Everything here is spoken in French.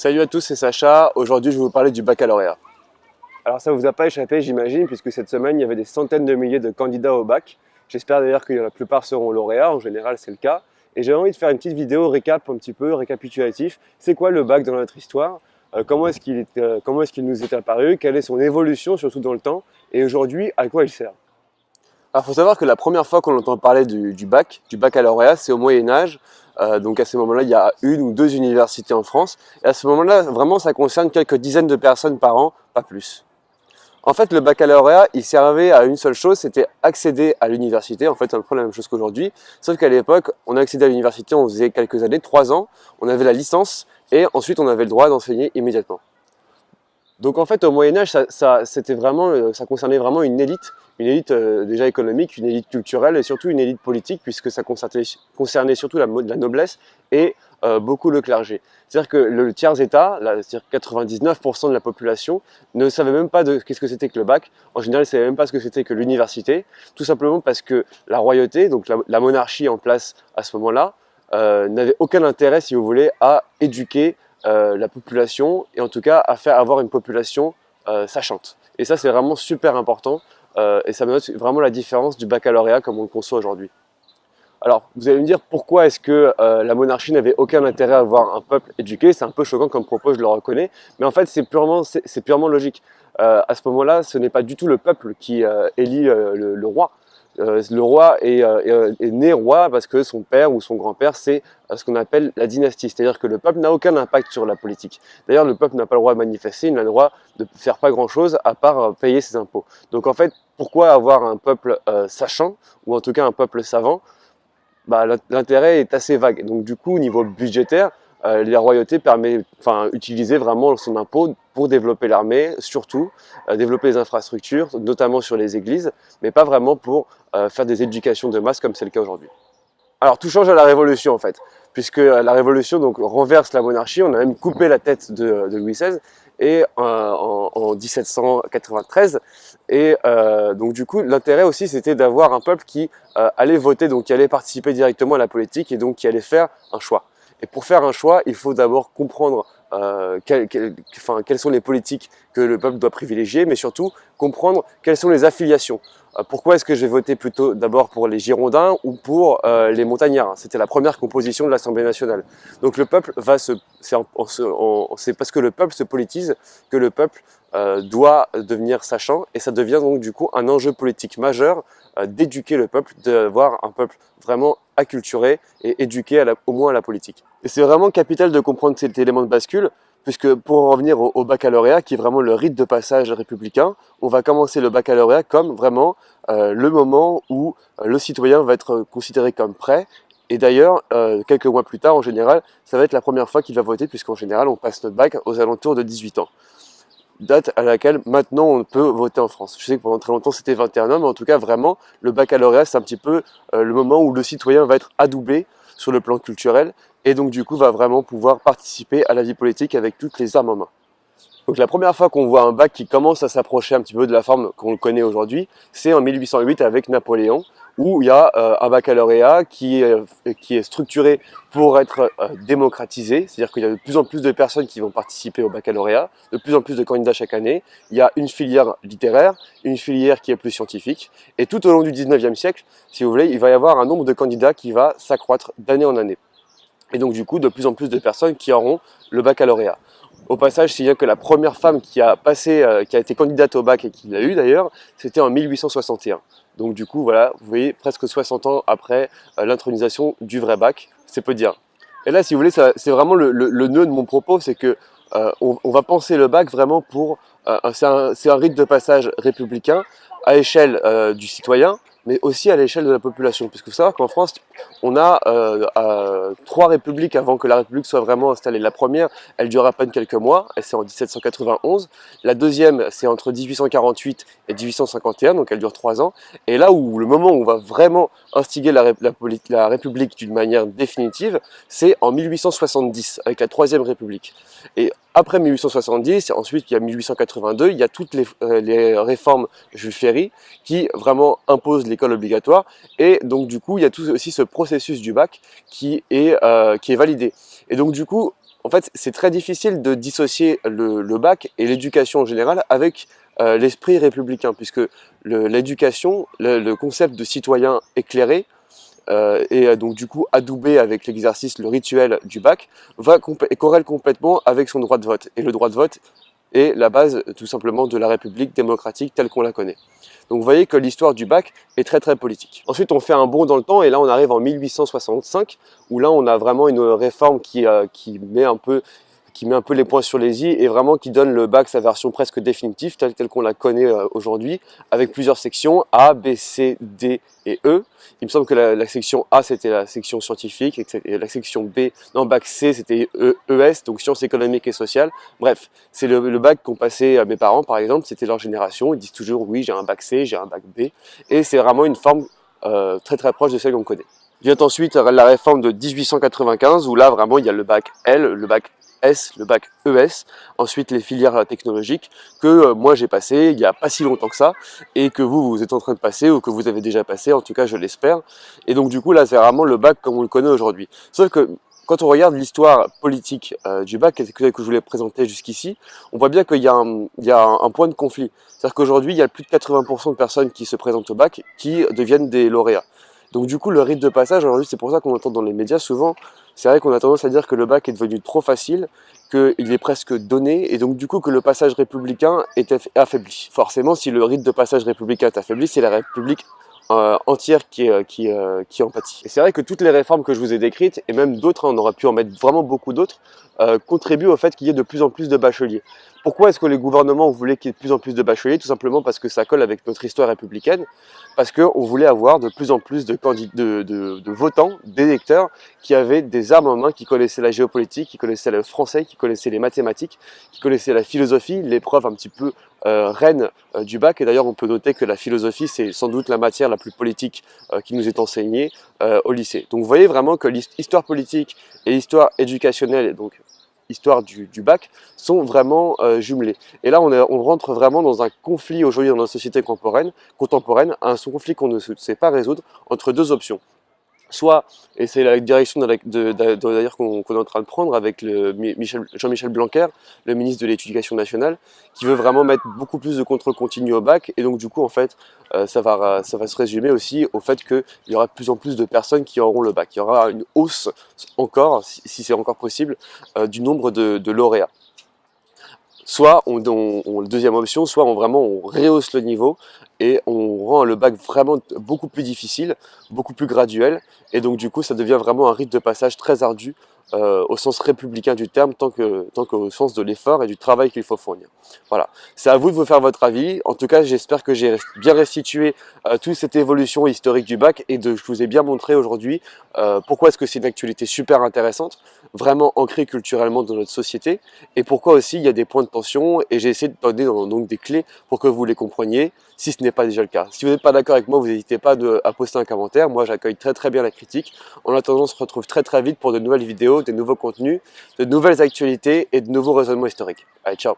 Salut à tous, c'est Sacha. Aujourd'hui, je vais vous parler du baccalauréat. Alors, ça vous a pas échappé, j'imagine, puisque cette semaine, il y avait des centaines de milliers de candidats au bac. J'espère d'ailleurs que la plupart seront lauréats, en général, c'est le cas. Et j'ai envie de faire une petite vidéo récap, un petit peu récapitulatif. C'est quoi le bac dans notre histoire? Comment est-ce qu'il nous est apparu? Quelle est son évolution, surtout dans le temps? Et aujourd'hui, à quoi il sert? Alors, il faut savoir que la première fois qu'on entend parler du baccalauréat, c'est au Moyen-Âge. Donc à ce moment-là, il y a une ou deux universités en France. Et à ce moment-là, vraiment, ça concerne quelques dizaines de personnes par an, pas plus. En fait, le baccalauréat, il servait à une seule chose, c'était accéder à l'université. En fait, c'est un peu la même chose qu'aujourd'hui. Sauf qu'à l'époque, on accédait à l'université, on faisait quelques années, 3 ans, on avait la licence et ensuite on avait le droit d'enseigner immédiatement. Donc en fait, au Moyen-Âge, ça concernait vraiment une élite déjà économique, une élite culturelle et surtout une élite politique, puisque ça concernait surtout la noblesse et beaucoup le clergé. C'est-à-dire que le tiers-état, c'est-à-dire 99% de la population, ne savait même pas de qu'est-ce que c'était que le bac. En général, ils ne savaient même pas ce que c'était que l'université, tout simplement parce que la royauté, donc la monarchie en place à ce moment-là, n'avait aucun intérêt, si vous voulez, à éduquer la population et en tout cas à faire avoir une population sachante. Et ça, c'est vraiment super important et ça me note vraiment la différence du baccalauréat comme on le conçoit aujourd'hui. Alors, vous allez me dire pourquoi est-ce que la monarchie n'avait aucun intérêt à avoir un peuple éduqué? C'est un peu choquant comme propos, je le reconnais, mais en fait, c'est purement logique. À ce moment-là, ce n'est pas du tout le peuple qui élit le roi. Le roi est né roi parce que son père ou son grand-père, c'est ce qu'on appelle la dynastie. C'est-à-dire que le peuple n'a aucun impact sur la politique. D'ailleurs, le peuple n'a pas le droit de manifester, il n'a le droit de faire pas grand-chose à part payer ses impôts. Donc en fait, pourquoi avoir un peuple sachant, ou en tout cas un peuple savant? L'intérêt est assez vague. Donc du coup, au niveau budgétaire, la royauté utiliser vraiment son impôt pour développer l'armée, surtout développer les infrastructures, notamment sur les églises, mais pas vraiment pour faire des éducations de masse comme c'est le cas aujourd'hui. Alors tout change à la Révolution en fait, puisque la Révolution donc renverse la monarchie, on a même coupé la tête de Louis XVI et en 1793 et donc du coup l'intérêt aussi c'était d'avoir un peuple qui allait voter, donc qui allait participer directement à la politique et donc qui allait faire un choix. Et pour faire un choix, il faut d'abord comprendre quelles sont les politiques que le peuple doit privilégier, mais surtout comprendre quelles sont les affiliations. Pourquoi est-ce que je vais voter plutôt d'abord pour les Girondins ou pour les Montagnards? C'était la première composition de l'Assemblée nationale. Donc le peuple c'est parce que le peuple se politise que le peuple doit devenir sachant, et ça devient donc du coup un enjeu politique majeur d'éduquer le peuple, d'avoir un peuple vraiment acculturé et éduqué au moins à la politique. Et c'est vraiment capital de comprendre cet élément de bascule, puisque pour en revenir au baccalauréat, qui est vraiment le rite de passage républicain, on va commencer le baccalauréat comme vraiment le moment où le citoyen va être considéré comme prêt. Et d'ailleurs, quelques mois plus tard, en général, ça va être la première fois qu'il va voter, puisqu'en général, on passe notre bac aux alentours de 18 ans. Date à laquelle maintenant on peut voter en France. Je sais que pendant très longtemps c'était 21 ans, mais en tout cas vraiment le baccalauréat c'est un petit peu le moment où le citoyen va être adoubé sur le plan culturel et donc du coup va vraiment pouvoir participer à la vie politique avec toutes les armes en main. Donc la première fois qu'on voit un bac qui commence à s'approcher un petit peu de la forme qu'on le connaît aujourd'hui, c'est en 1808 avec Napoléon, où il y a un baccalauréat qui est structuré pour être démocratisé, c'est-à-dire qu'il y a de plus en plus de personnes qui vont participer au baccalauréat, de plus en plus de candidats chaque année. Il y a une filière littéraire, une filière qui est plus scientifique, et tout au long du 19e siècle, si vous voulez, il va y avoir un nombre de candidats qui va s'accroître d'année en année. Et donc du coup, de plus en plus de personnes qui auront le baccalauréat. Au passage, c'est bien que la première femme qui a été candidate au bac et qui l'a eu d'ailleurs, c'était en 1861. Donc du coup, voilà, vous voyez, presque 60 ans après l'intronisation du vrai bac, c'est peu dire. Et là, si vous voulez, c'est vraiment le nœud de mon propos, c'est que on va penser le bac vraiment c'est un rite de passage républicain à l'échelle du citoyen, mais aussi à l'échelle de la population. Puisque vous savez qu'en France, on a 3 républiques avant que la République soit vraiment installée. La première, elle dure à peine quelques mois, et c'est en 1791. La deuxième, c'est entre 1848 et 1851, donc elle dure 3 ans. Et là où le moment où on va vraiment instiguer la République d'une manière définitive, c'est en 1870, avec la Troisième République. Et après 1870, ensuite il y a 1882, il y a toutes les réformes Jules Ferry qui vraiment imposent l'école obligatoire, et donc du coup il y a tout aussi ce processus du bac qui est validé. Et donc du coup En fait, c'est très difficile de dissocier le bac et l'éducation en général avec l'esprit républicain, puisque l'éducation, le concept de citoyen éclairé, et donc du coup adoubé avec l'exercice, le rituel du bac, corrèle complètement avec son droit de vote. Et le droit de vote est la base tout simplement de la République démocratique telle qu'on la connaît. Donc vous voyez que l'histoire du bac est très très politique. Ensuite on fait un bond dans le temps et là on arrive en 1865 où là on a vraiment une réforme qui met un peu les points sur les i et vraiment qui donne le bac sa version presque définitive telle qu'on la connaît aujourd'hui, avec plusieurs sections A, B, C, D et E. Il me semble que la section A c'était la section scientifique et la section B, non, bac C c'était ES, donc sciences économiques et sociales. Bref, c'est le bac qu'ont passé mes parents par exemple, c'était leur génération, ils disent toujours oui j'ai un bac C, j'ai un bac B, et c'est vraiment une forme très très proche de celle qu'on connaît. Vient ensuite la réforme de 1895 où là vraiment il y a le bac L, le bac S, le bac ES, ensuite les filières technologiques que moi j'ai passé il n'y a pas si longtemps que ça et que vous êtes en train de passer ou que vous avez déjà passé, en tout cas je l'espère. Et donc du coup là c'est vraiment le bac comme on le connaît aujourd'hui. Sauf que quand on regarde l'histoire politique du bac que je voulais présenter jusqu'ici, on voit bien qu'il y a un point de conflit. C'est-à-dire qu'aujourd'hui il y a plus de 80% de personnes qui se présentent au bac qui deviennent des lauréats. Donc du coup le rite de passage aujourd'hui, c'est pour ça qu'on entend dans les médias souvent, c'est vrai qu'on a tendance à dire que le bac est devenu trop facile, qu'il est presque donné, et donc du coup que le passage républicain est affaibli. Forcément, si le rite de passage républicain est affaibli, c'est la République entière qui en pâtit. Et c'est vrai que toutes les réformes que je vous ai décrites, et même d'autres, on aurait pu en mettre vraiment beaucoup d'autres, contribuent au fait qu'il y ait de plus en plus de bacheliers. Pourquoi est-ce que les gouvernements voulaient qu'il y ait de plus en plus de bacheliers? Tout simplement parce que ça colle avec notre histoire républicaine, parce qu'on voulait avoir de plus en plus de votants, d'électeurs, qui avaient des armes en main, qui connaissaient la géopolitique, qui connaissaient le français, qui connaissaient les mathématiques, qui connaissaient la philosophie, l'épreuve un petit peu reine du bac. Et d'ailleurs, on peut noter que la philosophie, c'est sans doute la matière la plus politique qui nous est enseignée au lycée. Donc vous voyez vraiment que l'histoire politique et l'histoire éducationnelle, et donc histoire du bac, sont vraiment jumelées. Et là, on rentre vraiment dans un conflit aujourd'hui dans notre société contemporaine, un conflit qu'on ne sait pas résoudre entre deux options. Soit, et c'est la direction d'ailleurs qu'on est en train de prendre avec Jean-Michel Blanquer, le ministre de l'Éducation nationale, qui veut vraiment mettre beaucoup plus de contrôle continu au bac, et donc du coup en fait ça va se résumer aussi au fait qu'il y aura de plus en plus de personnes qui auront le bac. Il y aura une hausse encore, si c'est encore possible, du nombre de lauréats. Soit deuxième option, soit on rehausse le niveau et on rend le bac vraiment beaucoup plus difficile, beaucoup plus graduel, et donc du coup ça devient vraiment un rite de passage très ardu au sens républicain du terme, tant qu'au sens de l'effort et du travail qu'il faut fournir. Voilà, c'est à vous de vous faire votre avis. En tout cas, j'espère que j'ai bien restitué toute cette évolution historique du bac et je vous ai bien montré aujourd'hui pourquoi est-ce que c'est une actualité super intéressante, vraiment ancrée culturellement dans notre société, et pourquoi aussi il y a des points de tension, et j'ai essayé de donner donc des clés pour que vous les compreniez, si ce n'est pas déjà le cas. Si vous n'êtes pas d'accord avec moi, vous n'hésitez pas à poster un commentaire. Moi, j'accueille très très bien la critique. En attendant, on se retrouve très très vite pour de nouvelles vidéos, de nouveaux contenus, de nouvelles actualités et de nouveaux raisonnements historiques. Allez, ciao!